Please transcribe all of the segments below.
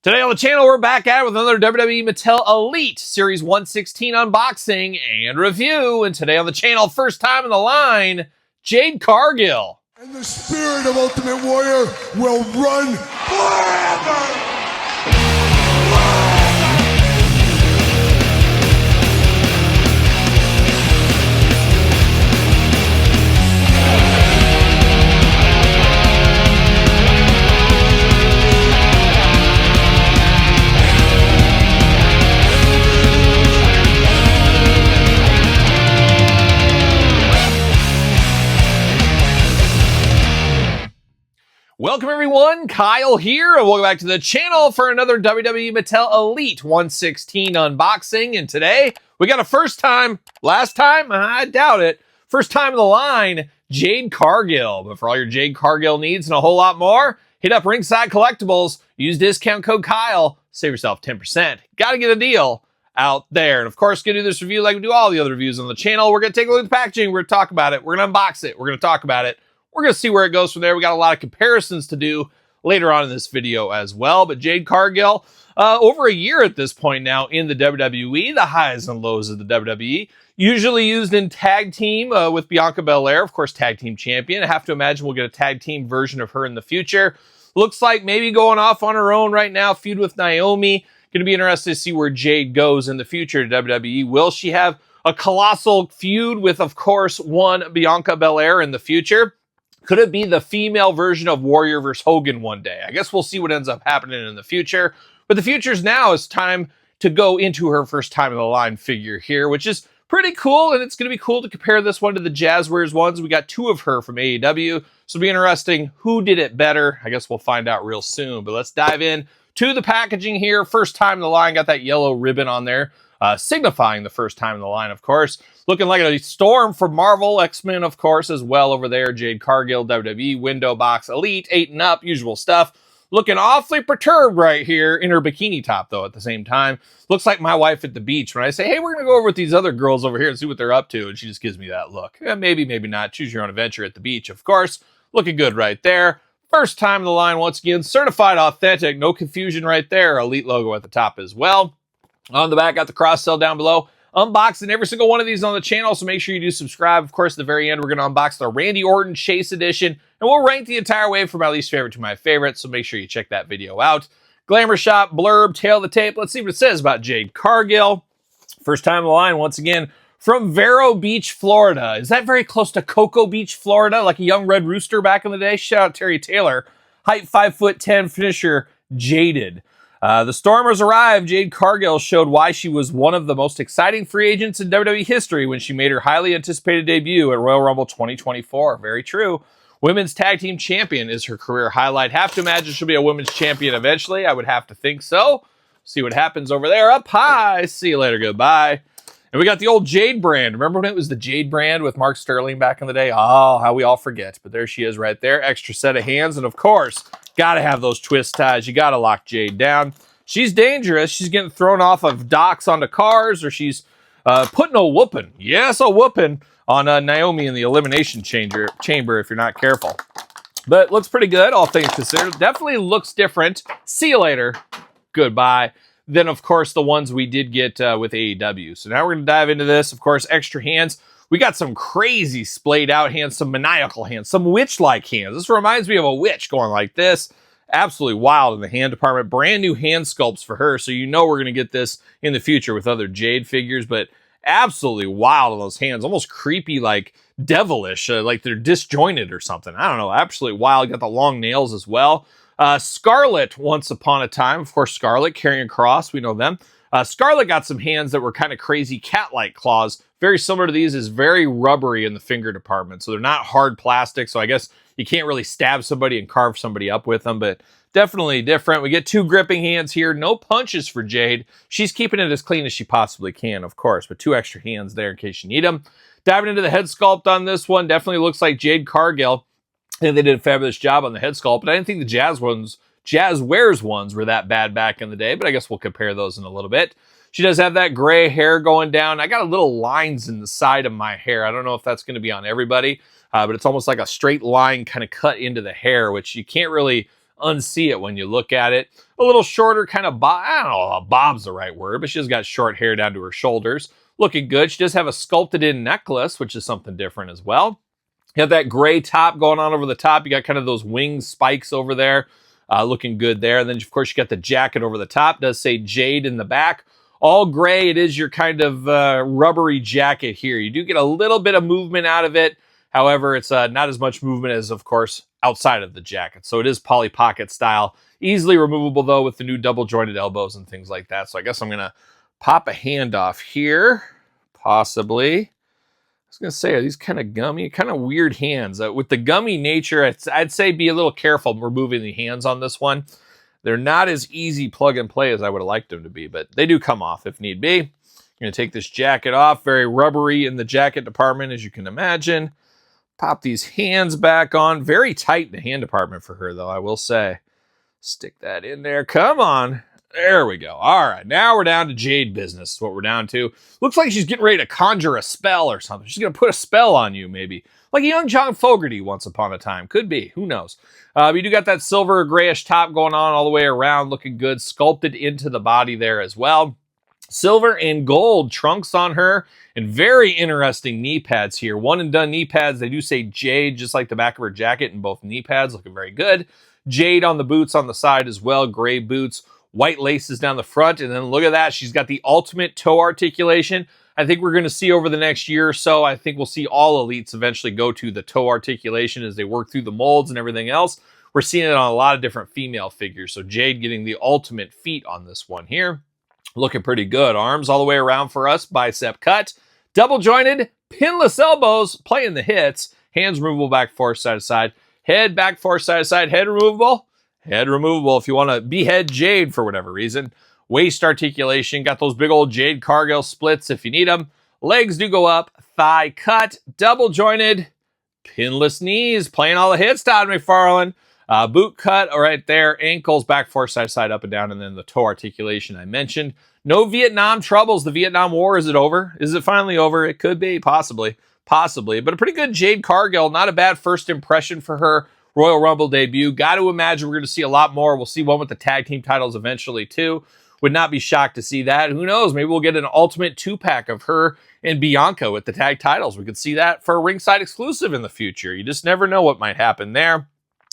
Today on the channel, we're back at it with another WWE Mattel Elite Series 116 unboxing and review. And today on the channel, first time in the line, Jade Cargill. And the spirit of Ultimate Warrior will run forever! Welcome everyone, Kyle here, and welcome back to the channel for another WWE Mattel Elite 116 unboxing. And today, we got a first time, last time, I doubt it, first time in the line, Jade Cargill. But for all your Jade Cargill needs and a whole lot more, hit up Ringside Collectibles, use discount code Kyle, save yourself 10%. Gotta get a deal out there. And of course, gonna do this review like we do all the other reviews on the channel. We're gonna take a look at the packaging, we're gonna talk about it, we're gonna unbox it, we're gonna talk about it. We're going to see where it goes from there. We got a lot of comparisons to do later on in this video as well. But Jade Cargill, over a year at this point now in the WWE, the highs and lows of the WWE, usually used in tag team with Bianca Belair, of course, tag team champion. I have to imagine we'll get a tag team version of her in the future. Looks like maybe going off on her own right now, feud with Naomi. Going to be interested to see where Jade goes in the future to WWE. Will she have a colossal feud with, of course, one Bianca Belair in the future? Could it be the female version of Warrior versus Hogan one day? I guess we'll see what ends up happening in the future. But the future's now. It's time to go into her first time in the line figure here, which is pretty cool. And it's going to be cool to compare this one to the Jazzwares ones. We got two of her from AEW. So it'll be interesting who did it better. I guess we'll find out real soon. But let's dive in to the packaging here. First time in the line. Got that yellow ribbon on there. Signifying the first time in the line, of course. Looking like a Storm from Marvel, X-Men, of course, as well over there. Jade Cargill, WWE, window box, Elite, 8 and up, usual stuff. Looking awfully perturbed right here in her bikini top, though, at the same time. Looks like my wife at the beach when I say, hey, we're going to go over with these other girls over here and see what they're up to. And she just gives me that look. Maybe, maybe not. Choose your own adventure at the beach, of course. Looking good right there. First time in the line, once again, certified authentic. No confusion right there. Elite logo at the top as well. On the back, got the cross sell down below. Unboxing every single one of these on the channel, so make sure you do subscribe. Of course, at the very end, we're going to unbox the Randy Orton Chase Edition, and we'll rank the entire wave from my least favorite to my favorite, so make sure you check that video out. Glamour shot, blurb, tail of the tape. Let's see what it says about Jade Cargill. First time in the line, once again, from Vero Beach, Florida. Is that very close to Cocoa Beach, Florida, like a young red rooster back in the day? Shout out Terry Taylor. Height 5'10", finisher Jaded. The Stormers arrived. Jade Cargill showed why she was one of the most exciting free agents in WWE history when she made her highly anticipated debut at Royal Rumble 2024. Very true. Women's Tag Team Champion is her career highlight. Have to imagine she'll be a Women's Champion eventually. I would have to think so. See what happens over there. Up high. See you later. Goodbye. And we got the old Jade brand. Remember when it was the Jade brand with Mark Sterling back in the day? Oh, how we all forget. But there she is right there. Extra set of hands. And of course, got to have those twist ties. You got to lock Jade down. She's dangerous. She's getting thrown off of docks onto cars, or she's putting a whooping. Yes, a whooping on Naomi in the Elimination Chamber if you're not careful. But looks pretty good, all things considered. Definitely looks different. See you later. Goodbye. Then, of course, the ones we did get with AEW. So now we're going to dive into this. Of course, extra hands. We got some crazy splayed out hands, some maniacal hands, some witch-like hands. This reminds me of a witch going like this. Absolutely wild in the hand department. Brand new hand sculpts for her. So you know we're going to get this in the future with other Jade figures. But absolutely wild on those hands. Almost creepy, like devilish, like they're disjointed or something. I don't know. Absolutely wild. Got the long nails as well. Scarlet, once upon a time. Of course, Scarlet, Karrion Kross. We know them. Scarlet got some hands that were kind of crazy cat-like claws. Very similar to these, is very rubbery in the finger department. So they're not hard plastic. So I guess you can't really stab somebody and carve somebody up with them, but definitely different. We get two gripping hands here. No punches for Jade. She's keeping it as clean as she possibly can, of course, but two extra hands there in case you need them. Diving into the head sculpt on this one, definitely looks like Jade Cargill. I think they did a fabulous job on the head sculpt, but I didn't think the Jazzwares ones were that bad back in the day, but I guess we'll compare those in a little bit. She does have that gray hair going down. I got a little lines in the side of my hair. I don't know if that's going to be on everybody, but it's almost like a straight line kind of cut into the hair, which you can't really unsee it when you look at it. A little shorter, kind of I don't know, bob's the right word, but she's got short hair down to her shoulders. Looking good. She does have a sculpted in necklace, which is something different as well. You have that gray top going on over the top. You got kind of those wing spikes over there. Looking good there. And then, of course, you got the jacket over the top. It does say Jade in the back. All gray. It is your kind of rubbery jacket here. You do get a little bit of movement out of it. However, it's not as much movement as, of course, outside of the jacket. So it is Polly Pocket style. Easily removable, though, with the new double jointed elbows and things like that. So I guess I'm going to pop a hand off here. Possibly. I was going to say, are these kind of gummy, kind of weird hands? With the gummy nature, I'd say be a little careful removing the hands on this one. They're not as easy plug and play as I would have liked them to be, but they do come off if need be. I'm going to take this jacket off, very rubbery in the jacket department, as you can imagine. Pop these hands back on. Very tight in the hand department for her, though, I will say. Stick that in there. Come on. There we go. All right, now we're down to Jade business. Is what we're down to. Looks like she's getting ready to conjure a spell or something. She's going to put a spell on you, maybe. Like a young John Fogerty once upon a time. Could be. Who knows? But you do got that silver grayish top going on all the way around. Looking good. Sculpted into the body there as well. Silver and gold trunks on her. And very interesting knee pads here. One and done knee pads. They do say Jade, just like the back of her jacket, in both knee pads. Looking very good. Jade on the boots on the side as well. Gray boots. White laces down the front, and then look at that. She's got the ultimate toe articulation. I think we're going to see over the next year or so, I think we'll see all elites eventually go to the toe articulation as they work through the molds and everything else. We're seeing it on a lot of different female figures. So Jade getting the ultimate feat on this one here. Looking pretty good. Arms all the way around for us. Bicep cut. Double jointed. Pinless elbows. Playing the hits. Hands removable back forth side to side. Head back forth side to side. Head removable. Head removable if you want to behead Jade for whatever reason. Waist articulation. Got those big old Jade Cargill splits if you need them. Legs do go up. Thigh cut. Double jointed. Pinless knees. Playing all the hits, Todd McFarlane. Boot cut right there. Ankles back forth side to side, up and down. And then the toe articulation I mentioned. No Vietnam troubles. The Vietnam War, is it over? Is it finally over? It could be. Possibly. But a pretty good Jade Cargill. Not a bad first impression for her. Royal Rumble debut. Got to imagine we're going to see a lot more. We'll see one with the tag team titles eventually too. Would not be shocked to see that. Who knows? Maybe we'll get an ultimate 2-pack of her and Bianca with the tag titles. We could see that for a ringside exclusive in the future. You just never know what might happen there.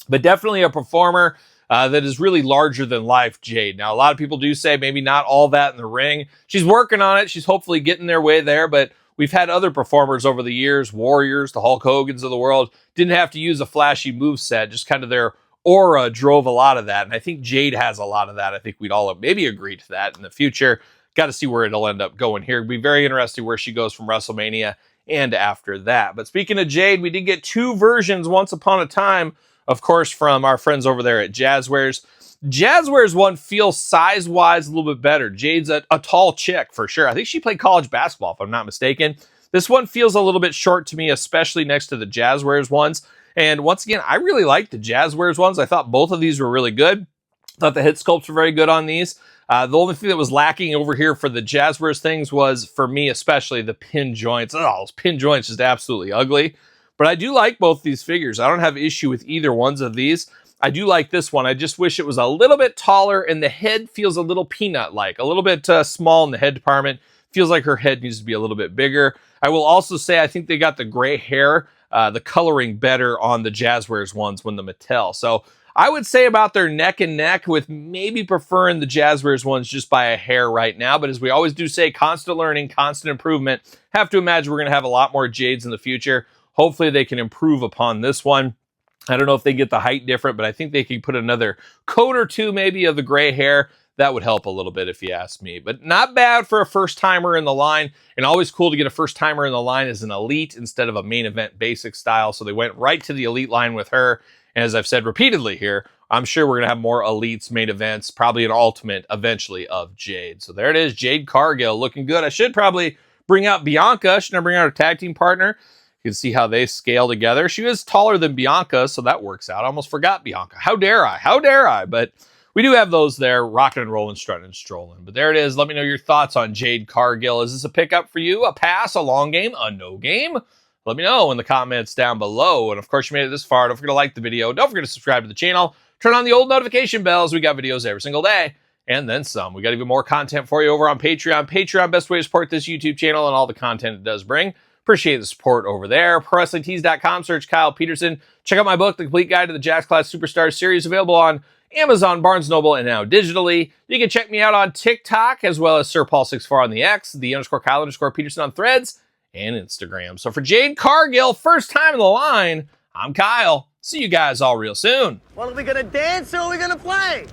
But definitely a performer that is really larger than life, Jade. Now, a lot of people do say maybe not all that in the ring. She's working on it. She's hopefully getting their way there, but we've had other performers over the years, Warriors, the Hulk Hogans of the world, didn't have to use a flashy moveset, just kind of their aura drove a lot of that. And I think Jade has a lot of that. I think we'd all maybe agree to that in the future. Got to see where it'll end up going here. It'll be very interesting where she goes from WrestleMania and after that. But speaking of Jade, we did get 2 versions once upon a time, of course, from our friends over there at Jazzwares. Jazzwares one feels size-wise a little bit better. Jade's a tall chick for sure. I think she played college basketball, if I'm not mistaken. This one feels a little bit short to me, especially next to the Jazzwares ones. And once again, I really like the Jazzwares ones. I thought both of these were really good. Thought the hit sculpts were very good on these. The only thing that was lacking over here for the Jazzwares things was, for me especially, the pin joints. Oh, those pin joints just absolutely ugly. But I do like both these figures. I don't have issue with either ones of these. I do like this one. I just wish it was a little bit taller, and the head feels a little peanut-like, a little bit small in the head department. Feels like her head needs to be a little bit bigger. I will also say I think they got the gray hair, the coloring better on the Jazzwares ones when the Mattel. So I would say about their neck and neck, with maybe preferring the Jazzwares ones just by a hair right now. But as we always do say, constant learning, constant improvement. Have to imagine we're going to have a lot more Jades in the future. Hopefully they can improve upon this one. I don't know if they get the height different, but I think they could put another coat or two maybe of the gray hair. That would help a little bit if you ask me. But not bad for a first-timer in the line. And always cool to get a first-timer in the line as an elite instead of a main event basic style. So they went right to the elite line with her. And as I've said repeatedly here, I'm sure we're going to have more elites, main events, probably an ultimate eventually of Jade. So there it is, Jade Cargill looking good. I should probably bring out Bianca. Shouldn't I bring out her tag team partner? You can see how they scale together. She is taller than Bianca, so that works out. I almost forgot Bianca. How dare I? How dare I? But we do have those there, rocking and rolling, strutting and strolling. But there it is. Let me know your thoughts on Jade Cargill. Is this a pickup for you? A pass? A long game? A no game? Let me know in the comments down below. And of course, you made it this far. Don't forget to like the video. Don't forget to subscribe to the channel. Turn on the old notification bells. We got videos every single day, and then some. We got even more content for you over on Patreon. Patreon, best way to support this YouTube channel and all the content it does bring. Appreciate the support over there. ProWrestlingTees.com, search Kyle Peterson. Check out my book, The Complete Guide to the Jakks Class Superstars series, available on Amazon, Barnes & Noble, and now digitally. You can check me out on TikTok, as well as SirPaul64 on the X, _Kyle_Peterson on Threads, and Instagram. So for Jade Cargill, first time in the line, I'm Kyle. See you guys all real soon. Well, are we gonna dance or are we gonna play?